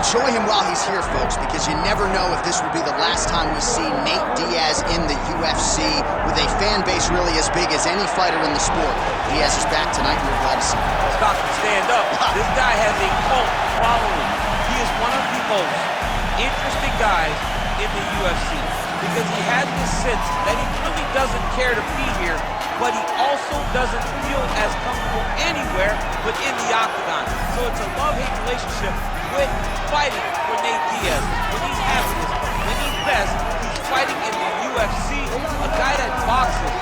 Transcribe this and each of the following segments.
Enjoy him while he's here, folks, because you never know if this will be the last time we see Nate Diaz in the UFC with a fan base really as big as any fighter in the sport. Diaz is back tonight, and we're glad to see him. Stop and stand up. This guy has a cult following. He is one of the most interesting guys in the UFC because he has this sense that he really doesn't care to be here, but he also doesn't feel as comfortable anywhere but in the octagon. So it's a love-hate relationship with fighting for Nate Diaz. When he's happiest, when he's best, he's fighting in the UFC. A guy that boxes,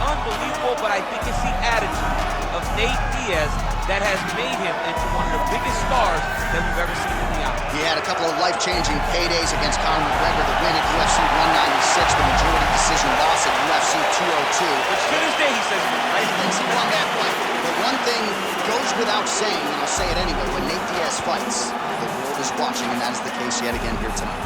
unbelievable, but I think it's the attitude of Nate Diaz that has made him into one of the biggest stars that we've ever seen in the octagon. He had a couple of life-changing paydays against Conor McGregor, the win at UFC 196, the majority decision loss at UFC 202. Which to this day he says he thinks he won that fight. But one thing goes without saying, and I'll say it anyway, when Nate Diaz fights, the world is watching, and that is the case yet again here tonight.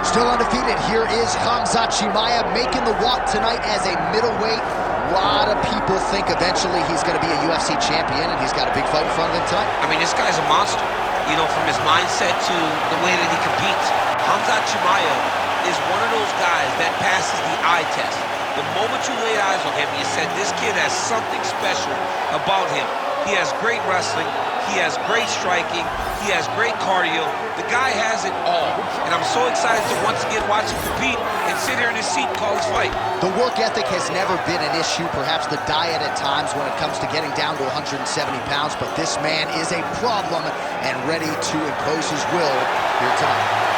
Still undefeated, here is Khamzat Chimaev making the walk tonight as a middleweight. A lot of people think eventually he's going to be a UFC champion, and he's got a big fight in front of him tonight. I mean, this guy's a monster, you know, from his mindset to the way that he competes. Khamzat Chimaev is one of those guys that passes the eye test. The moment you laid eyes on him, you said, this kid has something special about him. He has great wrestling, he has great striking, he has great cardio. The guy has it all. And I'm so excited to once again watch him compete and sit here in his seat and call his fight. The work ethic has never been an issue, perhaps the diet at times when it comes to getting down to 170 pounds, but this man is a problem and ready to impose his will here tonight.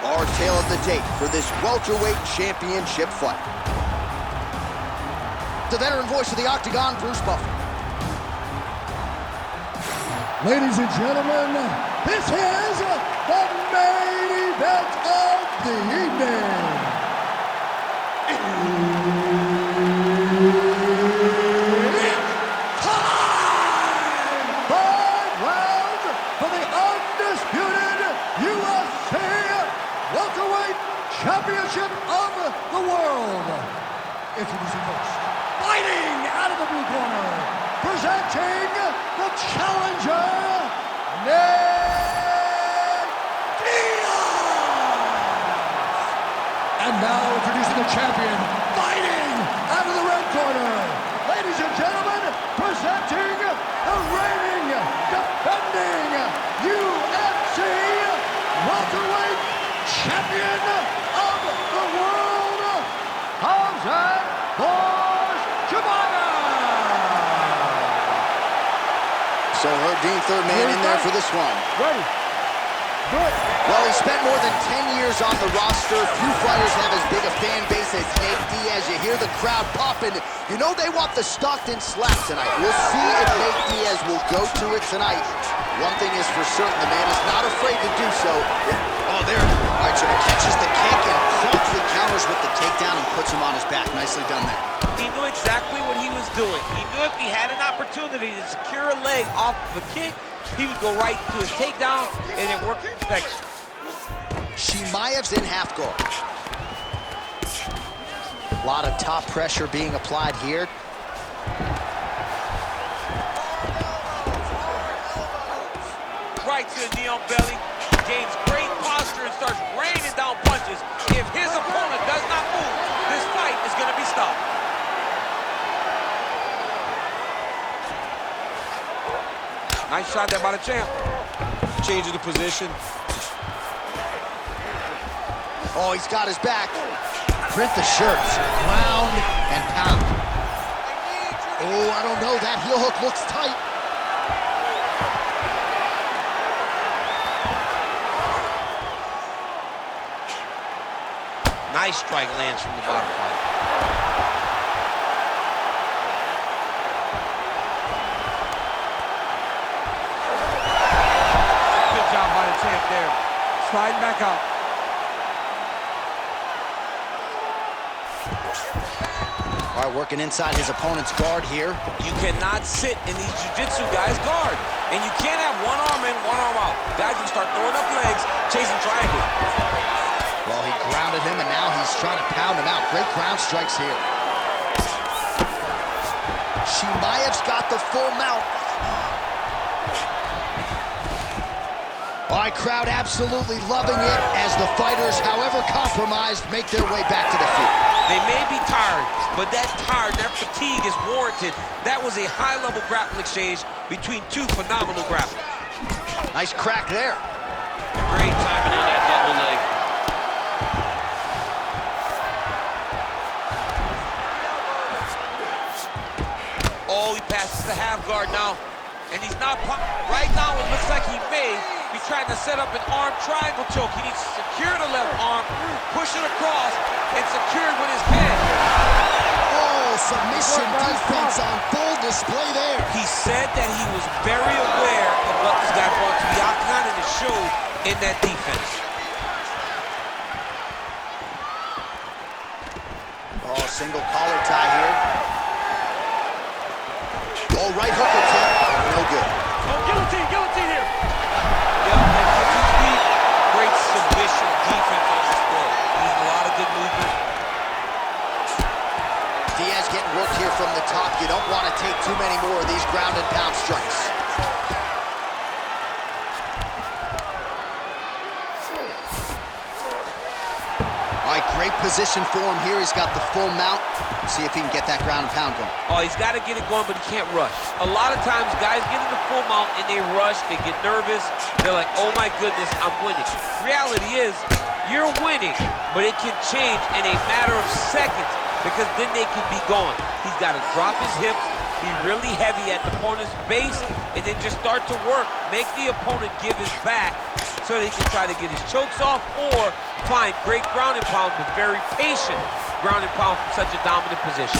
Our tale of the tape for this welterweight championship fight. The veteran voice of the Octagon, Bruce Buffer. Ladies and gentlemen, this is the main event of the evening. It's time! 5 rounds for the undisputed UFC welterweight championship of the world. Introducing first, fighting out of the blue corner, presenting the challenger, Nate Diaz. And now introducing the champion, fighting out of the red corner. Ladies and gentlemen, presenting the reigning, defending UFC welterweight champion of the world, Khamzat Chimaev. So Dean, third man in there for this one. Ready. Good. Well, he spent more than 10 years on the roster. Few fighters have as big a fan base as Nate Diaz. You hear the crowd popping. You know they want the Stockton slap tonight. We'll see if Nate Diaz will go to it tonight. One thing is for certain, the man is not afraid to do so. Oh, there. All right, so he catches the kick and promptly counters with the takedown and puts him on his back. Nicely done there. He knew exactly what he was doing. He knew if he had an opportunity to secure a leg off of a kick, he would go right to his takedown, and it worked to perfection. Chimaev's in half guard. A lot of top pressure being applied here. Right to the knee on belly, gains great posture and starts raining down punches. If his opponent does not move, this fight is going to be stopped. Nice shot there by the champ. Changing the position. Oh, he's got his back. Print the shirts. Ground and pound. Oh, I don't know. That heel hook looks tight. Nice strike lands from the bottom fight. Good job by the champ there. Sliding back out. All right, working inside his opponent's guard here. You cannot sit in these jiu-jitsu guys' guard. And you can't have one arm in, one arm out. Guys can start throwing up legs, chasing triangle. Well, he grounded him, and now he's trying to pound him out. Great ground strikes here. Chimaev's got the full mount. All right, crowd absolutely loving it as the fighters, however compromised, make their way back to the feet. They may be tired, but that tired, that fatigue is warranted. That was a high-level grappling exchange between two phenomenal grapplers. Nice crack there. Great timing on that double leg. Oh, he passes the half guard now, and he's not... Right now, it looks like he may be trying to set up an arm triangle choke. He needs to secure the left arm, push it across, and secure it with his head. Oh, submission defense on full display there. He said that he was very aware of what this guy brought to the octagon, and it showed in that defense. Oh, single collar tie here. Oh, right hook attempt. No good. Oh, guillotine here. Yep, that deep, great submission defense on display. Using a lot of good movement. Diaz getting worked here from the top. You don't want to take too many more of these ground and pound strikes. All right, great position for him here. He's got the full mount. See if he can get that ground and pound going. Oh, he's got to get it going, but he can't rush. A lot of times, guys get in the full mount and they rush, they get nervous. They're like, oh my goodness, I'm winning. Reality is, you're winning, but it can change in a matter of seconds because then they can be gone. He's got to drop his hips, be really heavy at the opponent's base, and then just start to work. Make the opponent give his back so that he can try to get his chokes off or find great ground and pound, but very patient ground and pound from such a dominant position.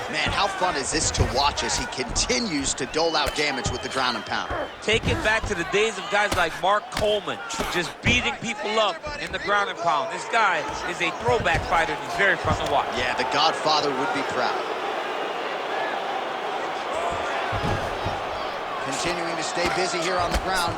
Man, how fun is this to watch as he continues to dole out damage with the ground and pound? Take it back to the days of guys like Mark Coleman, just beating people up in the ground and pound. This guy is a throwback fighter, and he's very fun to watch. Yeah, the Godfather would be proud. Continuing to stay busy here on the ground.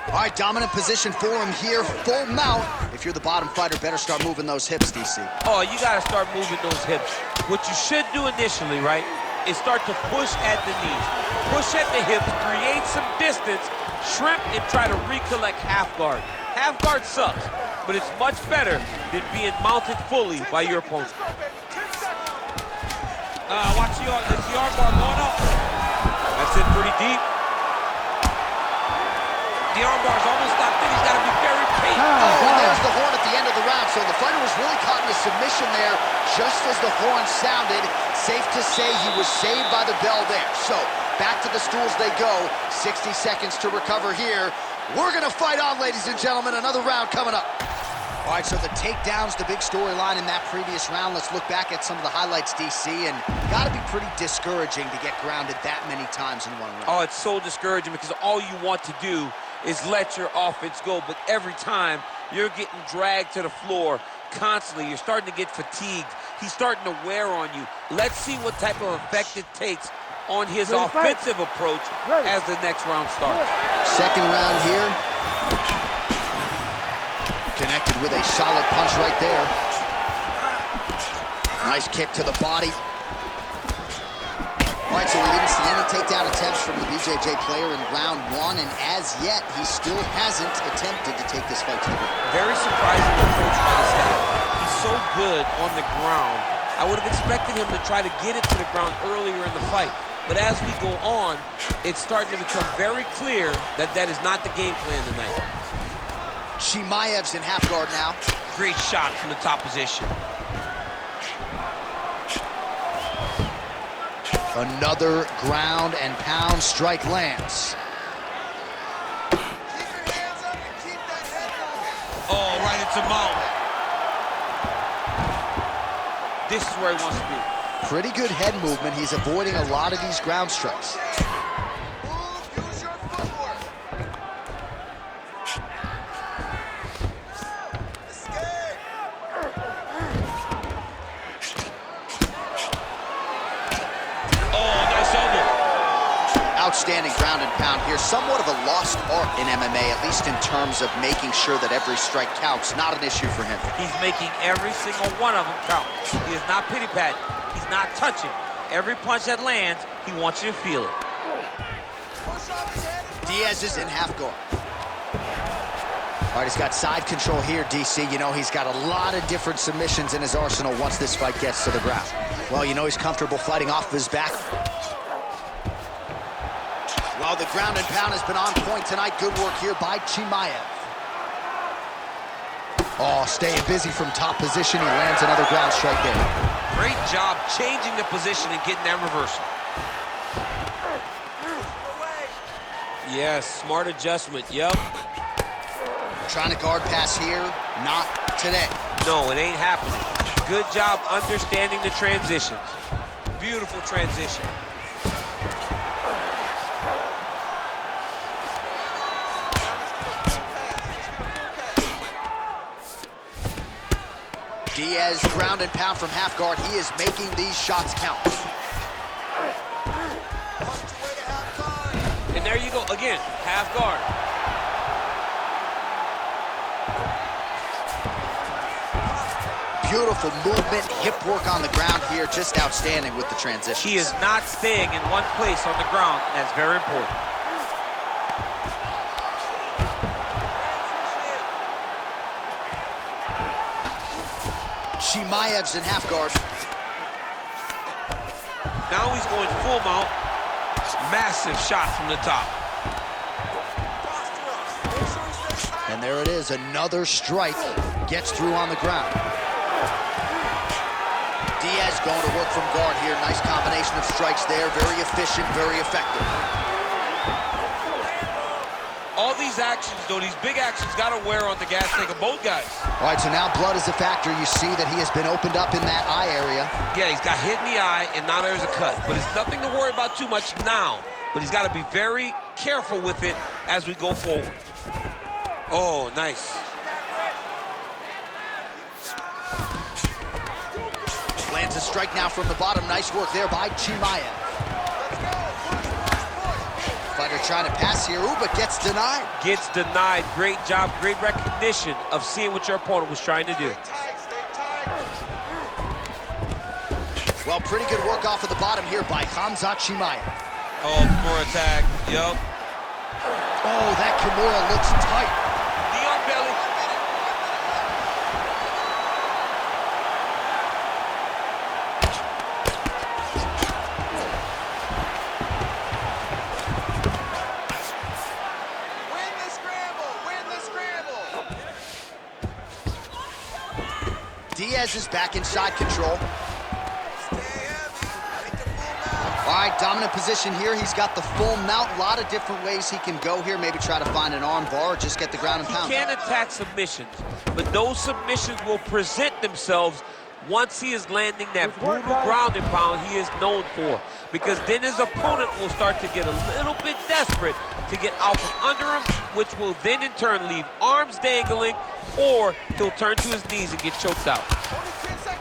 All right, dominant position for him here, full mount. If you're the bottom fighter, better start moving those hips, DC. Oh, you got to start moving those hips. What you should do initially, right, is start to push at the knees. Push at the hips, create some distance, shrimp, and try to recollect half guard. Half guard sucks, but it's much better than being mounted fully by your opponent. Watch the arm bar going up. That's it, pretty deep. The arm bar's almost stopped in. He's got to be very patient. Oh, and there's the horn at the end of the round. So the fighter was really caught in a submission there just as the horn sounded. Safe to say he was saved by the bell there. So back to the stools they go. 60 seconds to recover here. We're going to fight on, ladies and gentlemen. Another round coming up. All right, so the takedown's the big storyline in that previous round. Let's look back at some of the highlights, DC, and got to be pretty discouraging to get grounded that many times in one round. Oh, it's so discouraging because all you want to do is let your offense go, but every time you're getting dragged to the floor constantly. You're starting to get fatigued. He's starting to wear on you. Let's see what type of effect it takes on his offensive approach as the next round starts. Second round here. Connected with a solid punch right there. Nice kick to the body. All right, so we didn't see any takedown attempts from the BJJ player in round one, and as yet, he still hasn't attempted to take this fight to the ground. Very surprising approach by this guy. He's so good on the ground. I would have expected him to try to get it to the ground earlier in the fight. But as we go on, it's starting to become very clear that that is not the game plan tonight. Chimaev's in half guard now. Great shot from the top position. Another ground and pound strike lands. Oh, right into mount. This is where he wants to be. Pretty good head movement. He's avoiding a lot of these ground strikes. Use your footwork. Escape. Oh, nice elbow. Outstanding ground and pound here. Somewhat of a lost art in MMA, at least in terms of making sure that every strike counts. Not an issue for him. He's making every single one of them count. He is not pity-patting. He's not touching. Every punch that lands, he wants you to feel it. Diaz is in half guard. All right, he's got side control here, DC. You know, he's got a lot of different submissions in his arsenal once this fight gets to the ground. Well, you know he's comfortable fighting off of his back. Well, the ground and pound has been on point tonight. Good work here by Chimaev. Oh, staying busy from top position. He lands another ground strike there. Great job changing the position and getting that reversal. Yes, smart adjustment, yep. Trying to guard pass here. Not today. No, it ain't happening. Good job understanding the transitions. Beautiful transition. Diaz, ground and pound from half guard. He is making these shots count. And there you go, again, half guard. Beautiful movement, hip work on the ground here. Just outstanding with the transition. He is not staying in one place on the ground. That's very important. Chimaev's in half guard. Now he's going full mount. Massive shot from the top. And there it is, another strike. Gets through on the ground. Diaz going to work from guard here. Nice combination of strikes there. Very efficient, very effective. All these actions, though, these big actions, got to wear on the gas tank of both guys. All right, so now blood is a factor. You see that he has been opened up in that eye area. Yeah, he's got hit in the eye, and now there's a cut. But it's nothing to worry about too much now. But he's got to be very careful with it as we go forward. Oh, nice. Lands a strike now from the bottom. Nice work there by Chimaev. Fighter trying to pass here, ooh, but gets denied. Gets denied. Great job, great recognition of seeing what your opponent was trying to do. Well, pretty good work off of the bottom here by Khamzat Chimaev. Oh, Kimura attack, yup. Oh, that Kimura looks tight. Knee on belly. Diaz is back in side control. All right, dominant position here. He's got the full mount. A lot of different ways he can go here. Maybe try to find an arm bar or just get the ground and pound. He can attack submissions, but those submissions will present themselves once he is landing that brutal ground and pound he is known for. Because then his opponent will start to get a little bit desperate to get out from under him, which will then in turn leave arms dangling, or he'll turn to his knees and get choked out.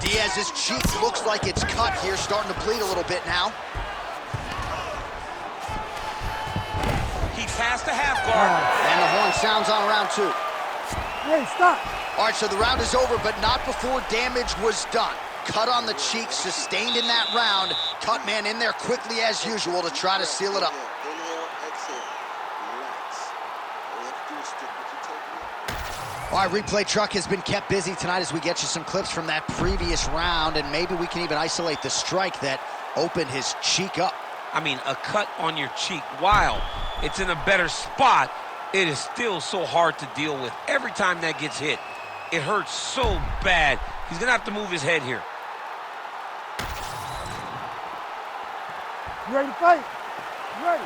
Diaz's cheek looks like it's cut here, starting to bleed a little bit now. He passed the half guard. And the horn sounds on round two. Hey, stop. All right, so the round is over, but not before damage was done. Cut on the cheek, sustained in that round. Cut man in there quickly as usual to try to seal it up. All right, replay truck has been kept busy tonight as we get you some clips from that previous round, and maybe we can even isolate the strike that opened his cheek up. I mean, a cut on your cheek, while it's in a better spot, it is still so hard to deal with. Every time that gets hit, it hurts so bad. He's gonna have to move his head here. You ready to fight? You ready?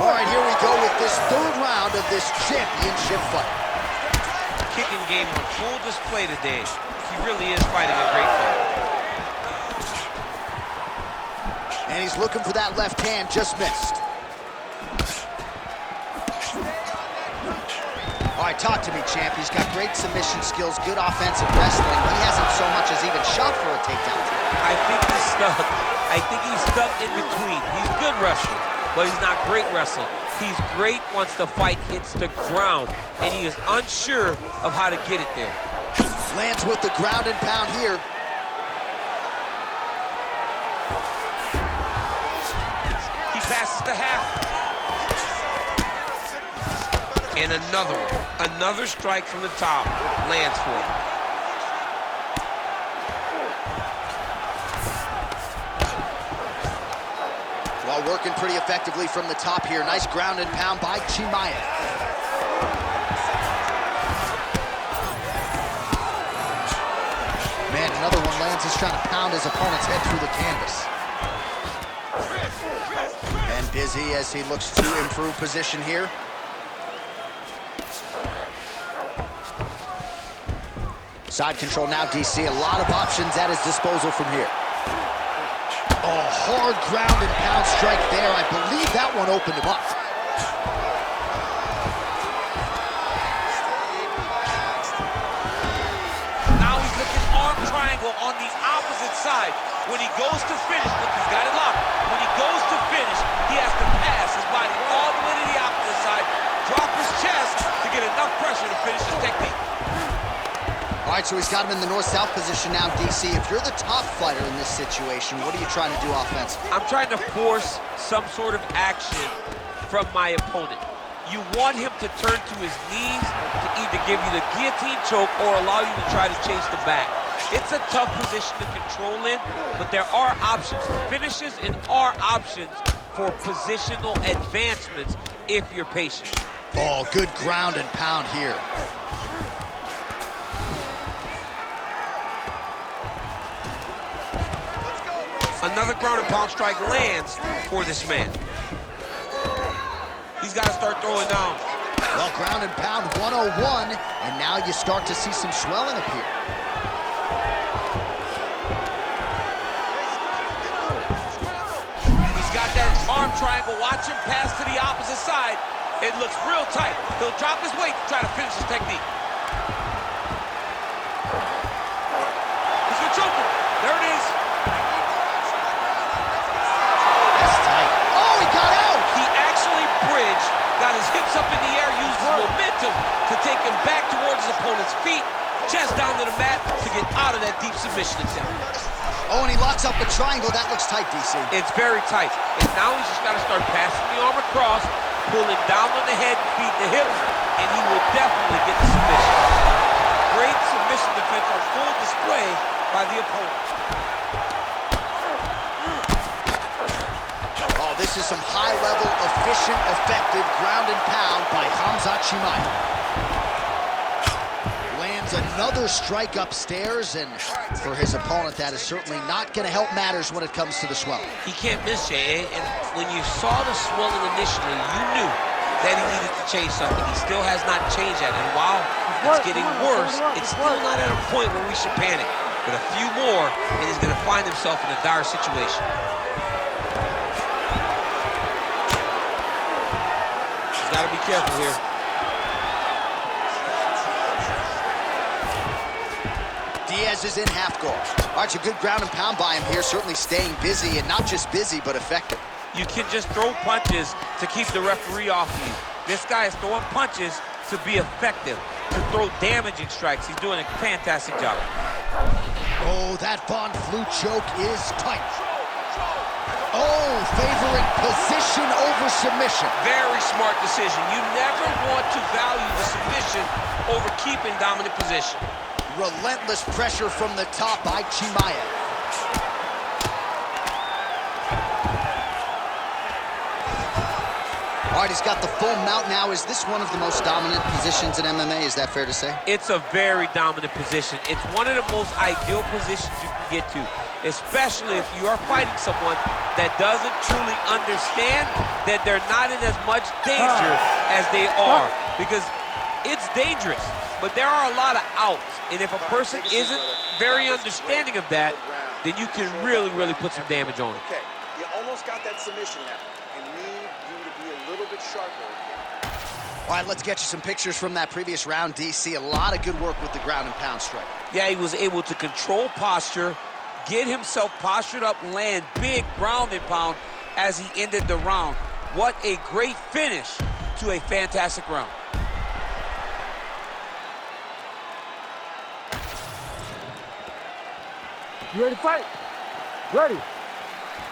All right, here we go with this third round of this championship fight. Kicking game on full display today. He really is fighting a great fight. And he's looking for that left hand, just missed. All right, talk to me, champ. He's got great submission skills, good offensive wrestling. He hasn't so much as even shot for a takedown. I think he's stuck. I think he's stuck in between. He's a good wrestler, but he's not great wrestler. He's great once the fight hits the ground, and he is unsure of how to get it there. Lands with the ground and pound here. He passes the half. And another one. Another strike from the top lands for him. Well, working pretty effectively from the top here. Nice ground and pound by Chimaev. Man, another one lands. He's trying to pound his opponent's head through the canvas. And busy as he looks to improve position here. Side control now, DC. A lot of options at his disposal from here. Oh, hard ground and pound strike there. I believe that one opened him up. Now he's looking arm triangle on the opposite side. When he goes to finish, look, he's got it locked. When he goes to finish, he has to pass his body all the way to the opposite side, drop his chest to get enough pressure to finish his technique. All right, so he's got him in the north-south position now, DC. If you're the top fighter in this situation, what are you trying to do offensively? I'm trying to force some sort of action from my opponent. You want him to turn to his knees to either give you the guillotine choke or allow you to try to chase the back. It's a tough position to control in, but there are options for finishes and are options for positional advancements if you're patient. Oh, good ground and pound here. Another ground and pound strike lands for this man. He's got to start throwing down. Well, ground and pound 101, and now you start to see some swelling appear. He's got that arm triangle. Watch him pass to the opposite side. It looks real tight. He'll drop his weight to try to finish his technique. He's gonna choke him. There it is. That's tight. Oh, he got out! He actually bridged, got his hips up in the air, used his momentum to take him back towards his opponent's feet, chest down to the mat to get out of that deep submission attempt. Oh, and he locks up the triangle. That looks tight, DC. It's very tight. And now he's just got to start passing the arm across, pulling down on the head, feed the hips, and he will definitely get the submission. Great submission defense on full display by the opponent. Oh, this is some high-level, efficient, effective ground and pound by Khamzat Chimaev. Lands another strike upstairs, and for his opponent, that is certainly not going to help matters when it comes to the swelling. He can't miss, Jay. And when you saw the swelling initially, you knew that he needed to change something. He still has not changed that. And while it's getting worse, it's still not at a point where we should panic. But a few more, and he's going to find himself in a dire situation. He's got to be careful here. Diaz is in half guard. All right, a good ground and pound by him here, certainly staying busy, and not just busy, but effective. You can just throw punches to keep the referee off you. This guy is throwing punches to be effective, to throw damaging strikes. He's doing a fantastic job. Oh, that Von Flue choke is tight. Oh, favoring position over submission. Very smart decision. You never want to value the submission over keeping dominant position. Relentless pressure from the top by Chimaev. All right, he's got the full mount now. Is this one of the most dominant positions in MMA? Is that fair to say? It's a very dominant position. It's one of the most ideal positions you can get to, especially if you are fighting someone that doesn't truly understand that they're not in as much danger as they are, because it's dangerous, but there are a lot of outs. And if a person isn't very understanding of that, then you can really, really put some damage on it. Okay, you almost got that submission now. And need you to be a little bit sharper. All right, let's get you some pictures from that previous round, DC. A lot of good work with the ground and pound strike. Yeah, he was able to control posture, get himself postured up, land big ground and pound as he ended the round. What a great finish to a fantastic round. You ready to fight? Ready.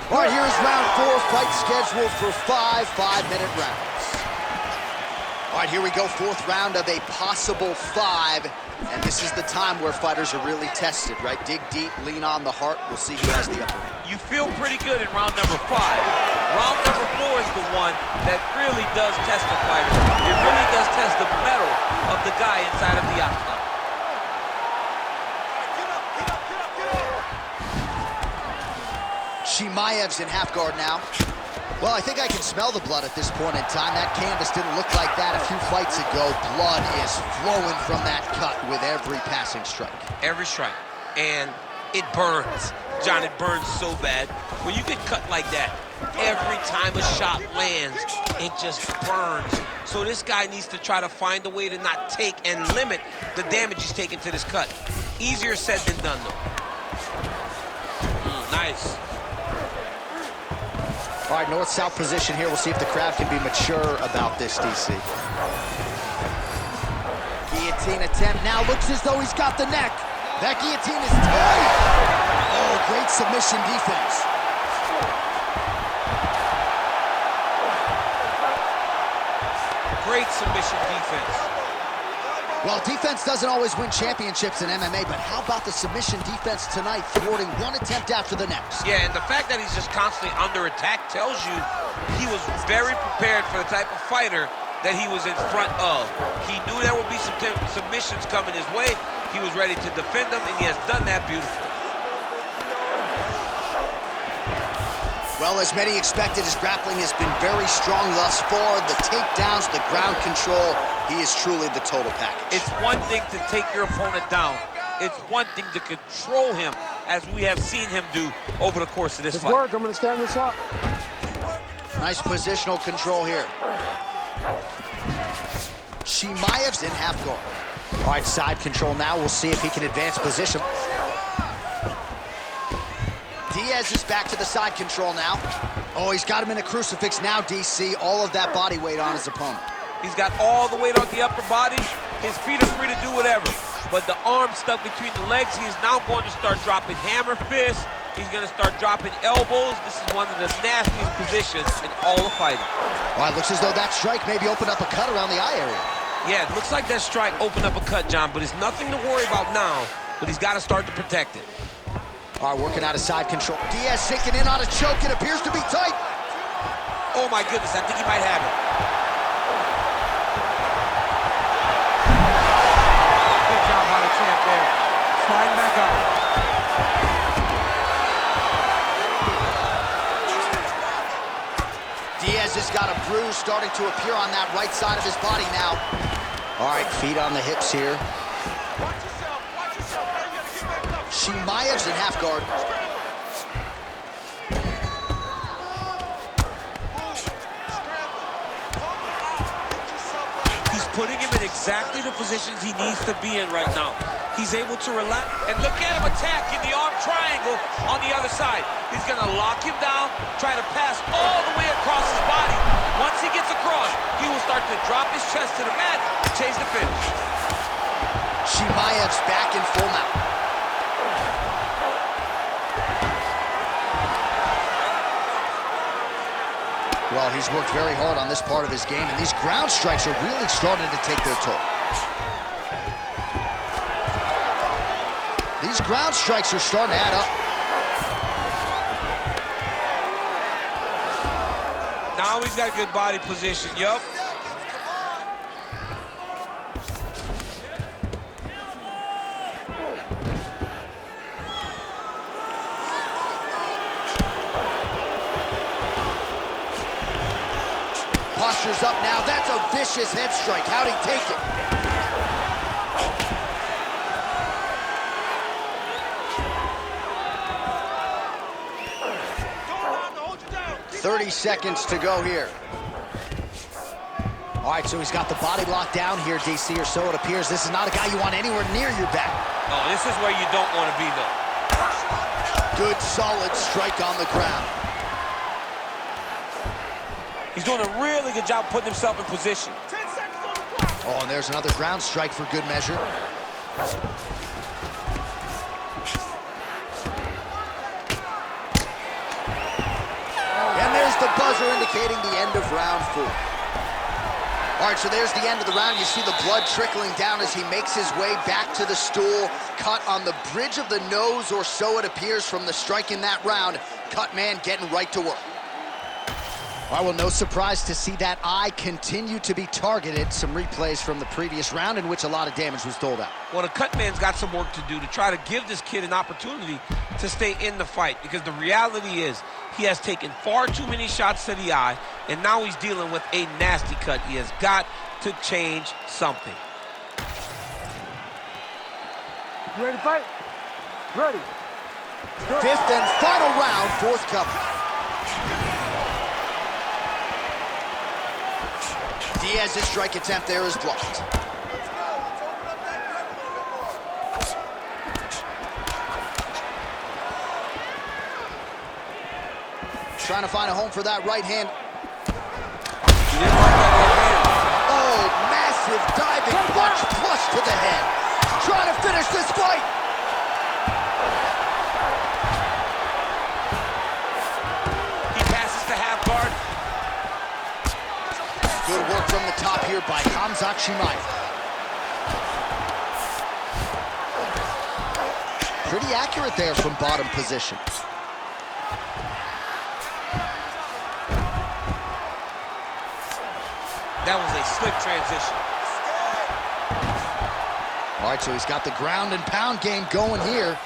All right, here's round 4, fight scheduled for 5 5-minute rounds. All right, here we go, 4th round of a possible 5. And this is the time where fighters are really tested, right? Dig deep, lean on the heart. We'll see who has the upper hand. You feel pretty good in round number 5. Round number 4 is the one that really does test the fighter. It really does test the mettle of the guy inside of the octagon. Chimaev's in half guard now. Well, I think I can smell the blood at this point in time. That canvas didn't look like that a few fights ago. Blood is flowing from that cut with every passing strike. Every strike. And it burns. John, it burns so bad. When you get cut like that, every time a shot lands, it just burns. So this guy needs to try to find a way to not take and limit the damage he's taking to this cut. Easier said than done, though. Nice. All right, north-south position here. We'll see if the crowd can be mature about this, DC. Guillotine attempt now. Looks as though he's got the neck. That guillotine is tight. Oh, great submission defense. Great submission defense. Well, defense doesn't always win championships in MMA, but how about the submission defense tonight, thwarting one attempt after the next? Yeah, and the fact that he's just constantly under attack tells you he was very prepared for the type of fighter that he was in front of. He knew there would be some submissions coming his way. He was ready to defend them, and he has done that beautifully. Well, as many expected, his grappling has been very strong thus far. The takedowns, the ground control, he is truly the total package. It's one thing to take your opponent down. It's one thing to control him, as we have seen him do over the course of this fight. Work. I'm going to stand this up. Nice positional control here. Chimaev's in half guard. All right, side control now. We'll see if he can advance position. Diaz is back to the side control now. Oh, he's got him in a crucifix now, DC. All of that body weight on his opponent. He's got all the weight on the upper body. His feet are free to do whatever. But the arm stuck between the legs. He is now going to start dropping hammer fists. He's going to start dropping elbows. This is one of the nastiest positions in all of fighting. All right, looks as though that strike maybe opened up a cut around the eye area. Yeah, it looks like that strike opened up a cut, John, but it's nothing to worry about now, but he's got to start to protect it. All right, working out of side control. Diaz sinking in on a choke. It appears to be tight. Oh, my goodness, I think he might have it. Good job by the champ there. Sliding back up. Diaz has got a bruise starting to appear on that right side of his body now. All right, feet on the hips here. Chimaev's in half guard. He's putting him in exactly the positions he needs to be in right now. He's able to relax. And look at him attack in the arm triangle on the other side. He's going to lock him down, try to pass all the way across his body. Once he gets across, he will start to drop his chest to the mat and chase the finish. Chimaev's back in full mount. Well, he's worked very hard on this part of his game, and these ground strikes are really starting to take their toll. These ground strikes are starting to add up. Now he's got good body position, yup. Posture's up now. That's a vicious head strike. How'd he take it? 30 seconds to go here. All right, so he's got the body lock down here, DC, or so it appears. This is not a guy you want anywhere near your back. Oh, this is where you don't want to be, though. Good, solid strike on the ground. He's doing a really good job putting himself in position. 10 seconds on the clock. Oh, and there's another ground strike for good measure. And there's the buzzer indicating the end of round 4. All right, so there's the end of the round. You see the blood trickling down as he makes his way back to the stool. Cut on the bridge of the nose, or so it appears from the strike in that round. Cut man getting right to work. All right, well, no surprise to see that eye continue to be targeted. Some replays from the previous round in which a lot of damage was doled out. Well, the cut man's got some work to do to try to give this kid an opportunity to stay in the fight, because the reality is he has taken far too many shots to the eye, and now he's dealing with a nasty cut. He has got to change something. You ready to fight? Ready. Fifth and final round, fourth cover. Diaz's strike attempt there is blocked. Trying to find a home for that right hand. Oh, massive diving punch flush to the head. Trying to finish this fight. He passes the half guard. Good work from the top here by Khamzat Chimaev. Pretty accurate there from bottom position. That was a slick transition. All right, so he's got the ground and pound game going here.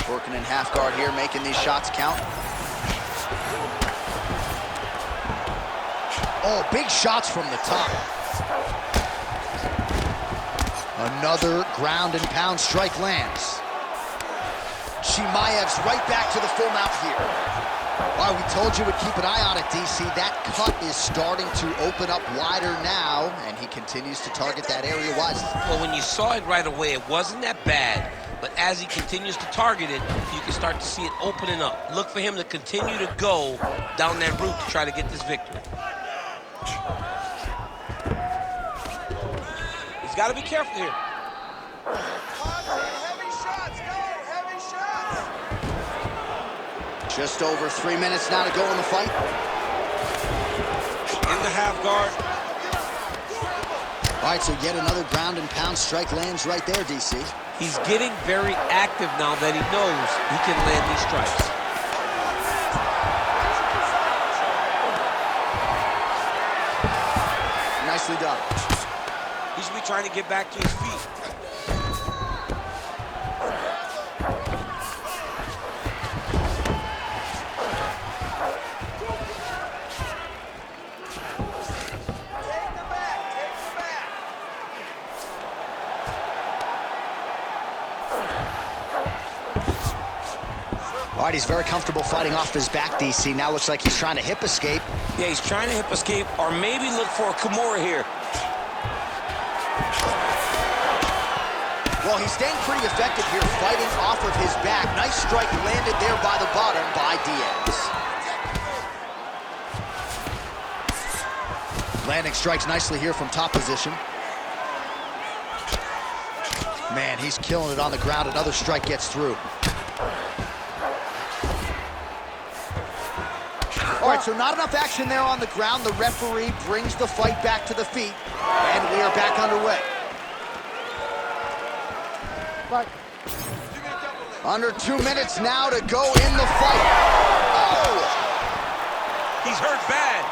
Working in half guard here, making these shots count. Oh, big shots from the top. Another ground and pound strike lands. Chimaev's right back to the full mount here. Well, we told you we'd keep an eye on it, DC. That cut is starting to open up wider now, and he continues to target that area wisely. Well, when you saw it right away, it wasn't that bad. But as he continues to target it, you can start to see it opening up. Look for him to continue to go down that route to try to get this victory. He's got to be careful here. Heavy shots, go! Heavy shots! Just over 3 minutes now to go in the fight. In the half guard. All right, so yet another ground and pound strike lands right there, DC. He's getting very active now that he knows he can land these strikes. Nicely done. He should be trying to get back to his feet. All right, he's very comfortable fighting off his back, DC. Now looks like he's trying to hip escape. Yeah, he's trying to hip escape or maybe look for a Kimura here. Well, he's staying pretty effective here, fighting off of his back. Nice strike landed there by the bottom by Diaz. Landing strikes nicely here from top position. Man, he's killing it on the ground. Another strike gets through. All right, so not enough action there on the ground. The referee brings the fight back to the feet, and we are back underway. Fight. Under 2 minutes now to go in the fight. Oh! He's hurt bad.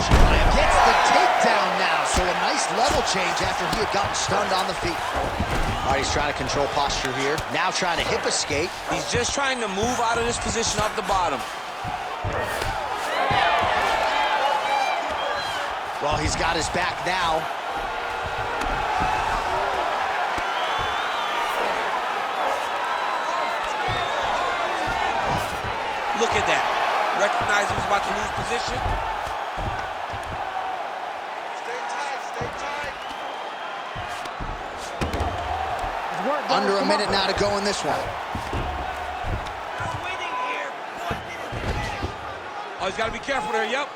Chimaev gets the takedown now, so a nice level change after he had gotten stunned on the feet. All right, he's trying to control posture here. Now trying to hip escape. He's just trying to move out of this position off the bottom. Well, he's got his back now. Look at that. Recognize he was about to lose position. Stay tight, stay tight. Under a minute now to go in this one. Oh, he's got to be careful there, yep.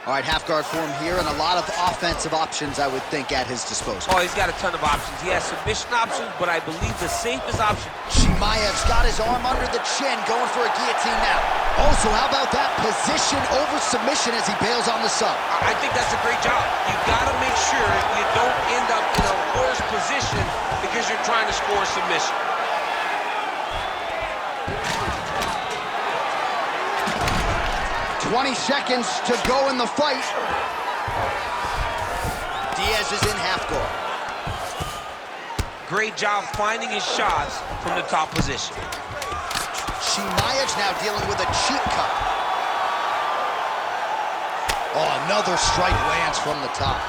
All right, half guard form here, and a lot of offensive options, I would think, at his disposal. Oh, he's got a ton of options. He has submission options, but I believe the safest option. Chimaev's got his arm under the chin, going for a guillotine now. Oh, so how about that position over submission as he bails on the sub? I think that's a great job. You got to make sure you don't end up in a worse position because you're trying to score a submission. 20 seconds to go in the fight. Diaz is in half guard. Great job finding his shots from the top position. Chimaev's now dealing with a cheap cut. Oh, another strike lands from the top.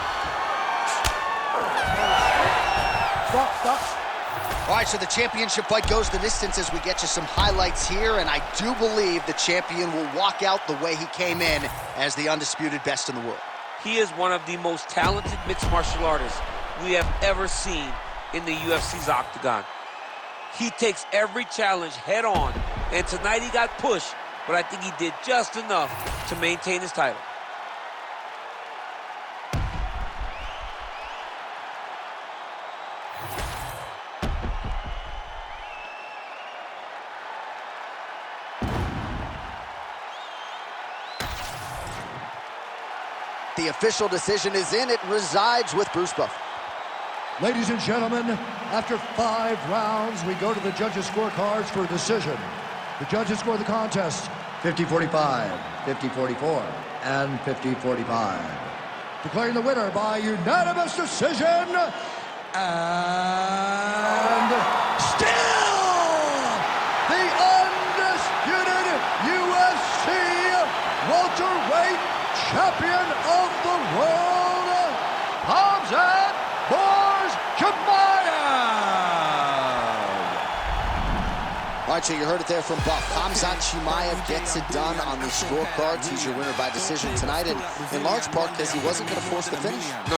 Stop. All right, so the championship fight goes the distance as we get you some highlights here, and I do believe the champion will walk out the way he came in as the undisputed best in the world. He is one of the most talented mixed martial artists we have ever seen in the UFC's octagon. He takes every challenge head on, and tonight he got pushed, but I think he did just enough to maintain his title. The official decision is in. It resides with Bruce Buffer. Ladies and gentlemen, after 5 rounds, we go to the judges' scorecards for a decision. The judges score the contest 50-45, 50-44, and 50-45. Declaring the winner by unanimous decision, and still the undisputed UFC welterweight champion of the world, Khamzat Chimaev. All right, so you heard it there from Buff. Khamzat Chimaev gets it done on the scorecards. He's your winner by decision tonight, and in large part because he wasn't going to force the finish.